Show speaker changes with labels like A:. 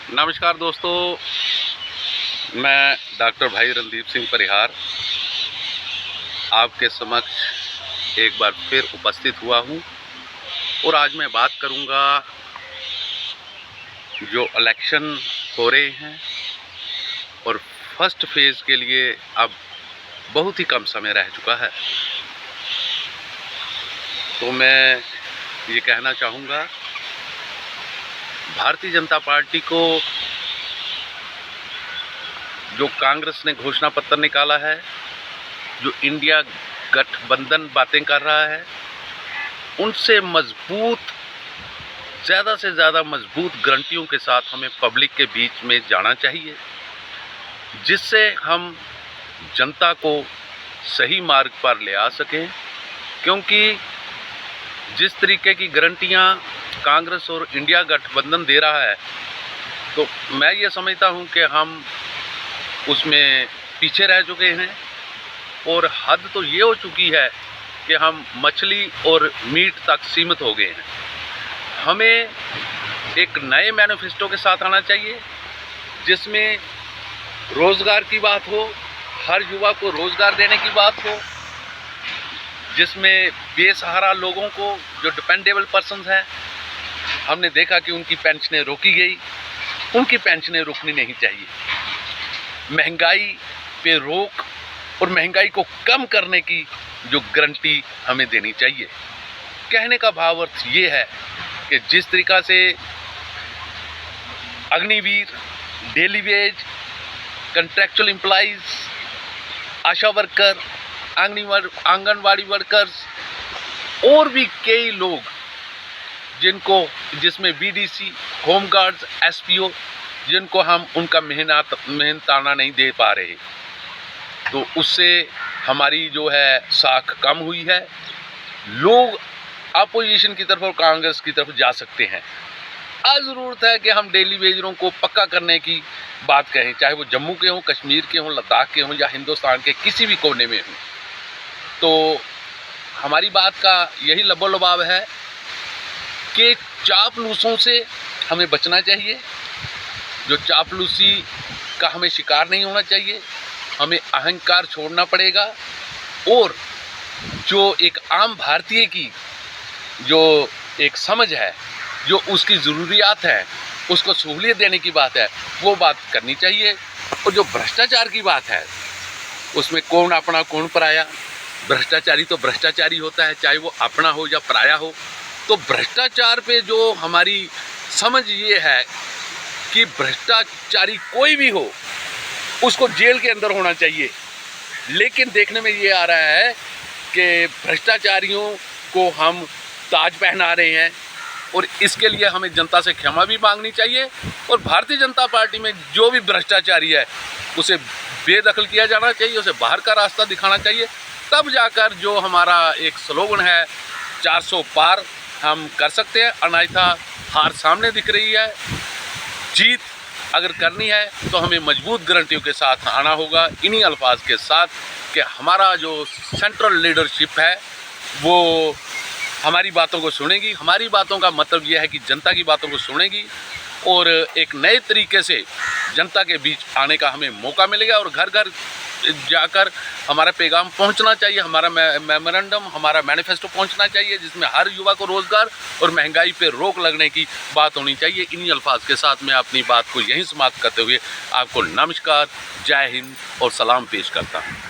A: नमस्कार दोस्तों, मैं डॉक्टर भाई रणदीप सिंह परिहार आपके समक्ष एक बार फिर उपस्थित हुआ हूं और आज मैं बात करूंगा जो इलेक्शन हो रहे हैं और फर्स्ट फेज़ के लिए अब बहुत ही कम समय रह चुका है। तो मैं ये कहना चाहूँगा, भारतीय जनता पार्टी को जो कांग्रेस ने घोषणा पत्र निकाला है, जो इंडिया गठबंधन बातें कर रहा है, उनसे मजबूत, ज़्यादा से ज़्यादा मजबूत गारंटियों के साथ हमें पब्लिक के बीच में जाना चाहिए, जिससे हम जनता को सही मार्ग पर ले आ सकें। क्योंकि जिस तरीके की गारंटियां कांग्रेस और इंडिया गठबंधन दे रहा है, तो मैं ये समझता हूं कि हम उसमें पीछे रह चुके हैं और हद तो ये हो चुकी है कि हम मछली और मीट तक सीमित हो गए हैं। हमें एक नए मैनिफेस्टो के साथ आना चाहिए, जिसमें रोज़गार की बात हो, हर युवा को रोज़गार देने की बात हो, जिसमें बेसहारा लोगों को, जो डिपेंडेबल पर्सन्स हैं, हमने देखा कि उनकी पेंशनें रोकी गई, उनकी पेंशनें रुकनी नहीं चाहिए। महंगाई पे रोक और महंगाई को कम करने की जो गारंटी हमें देनी चाहिए। कहने का भाव अर्थ ये है कि जिस तरीक़ा से Agniveer, daily wage, contractual employees, ASHA worker, anganwadi workers और भी कई लोग जिसमें बीडीसी, होमगार्ड्स, एसपीओ, जिनको हम उनका मेहनताना नहीं दे पा रहे, तो उससे हमारी जो है साख कम हुई है। लोग अपोजिशन की तरफ और कांग्रेस की तरफ जा सकते हैं। आज ज़रूरत है कि हम डेली वेजरों को पक्का करने की बात कहें, चाहे वो जम्मू के हों, कश्मीर के हों, लद्दाख के हों या हिंदुस्तान के किसी भी कोने में हों। तो हमारी बात का यही लबो-लबाब है कि चापलूसों से हमें बचना चाहिए। जो चापलूसी का हमें शिकार नहीं होना चाहिए। हमें अहंकार छोड़ना पड़ेगा और जो एक आम भारतीय की जो एक समझ है, जो उसकी ज़रूरियात है, उसको सहूलियत देने की बात है, वो बात करनी चाहिए। और जो भ्रष्टाचार की बात है, उसमें कौन अपना कौन पराया, भ्रष्टाचारी तो भ्रष्टाचारी होता है, चाहे वो अपना हो या पराया हो। तो भ्रष्टाचार पे जो हमारी समझ ये है कि भ्रष्टाचारी कोई भी हो, उसको जेल के अंदर होना चाहिए। लेकिन देखने में ये आ रहा है कि भ्रष्टाचारियों को हम ताज पहना रहे हैं और इसके लिए हमें जनता से क्षमा भी मांगनी चाहिए। और भारतीय जनता पार्टी में जो भी भ्रष्टाचारी है, उसे बेदखल किया जाना चाहिए, उसे बाहर का रास्ता दिखाना चाहिए। तब जाकर जो हमारा एक स्लोगन है 400 पार, हम कर सकते हैं। अन्यथा हार सामने दिख रही है। जीत अगर करनी है तो हमें मजबूत गारंटियों के साथ आना होगा, इन्हीं अल्फाज के साथ कि हमारा जो सेंट्रल लीडरशिप है वो हमारी बातों को सुनेगी। हमारी बातों का मतलब यह है कि जनता की बातों को सुनेगी और एक नए तरीके से जनता के बीच आने का हमें मौका मिलेगा और घर घर जाकर हमारा पैगाम पहुंचना चाहिए, हमारा मेमोरेंडम, हमारा मैनिफेस्टो पहुंचना चाहिए, जिसमें हर युवा को रोज़गार और महंगाई पे रोक लगने की बात होनी चाहिए। इन्हीं अल्फाज के साथ मैं अपनी बात को यहीं समाप्त करते हुए आपको नमस्कार, जय हिंद और सलाम पेश करता हूं।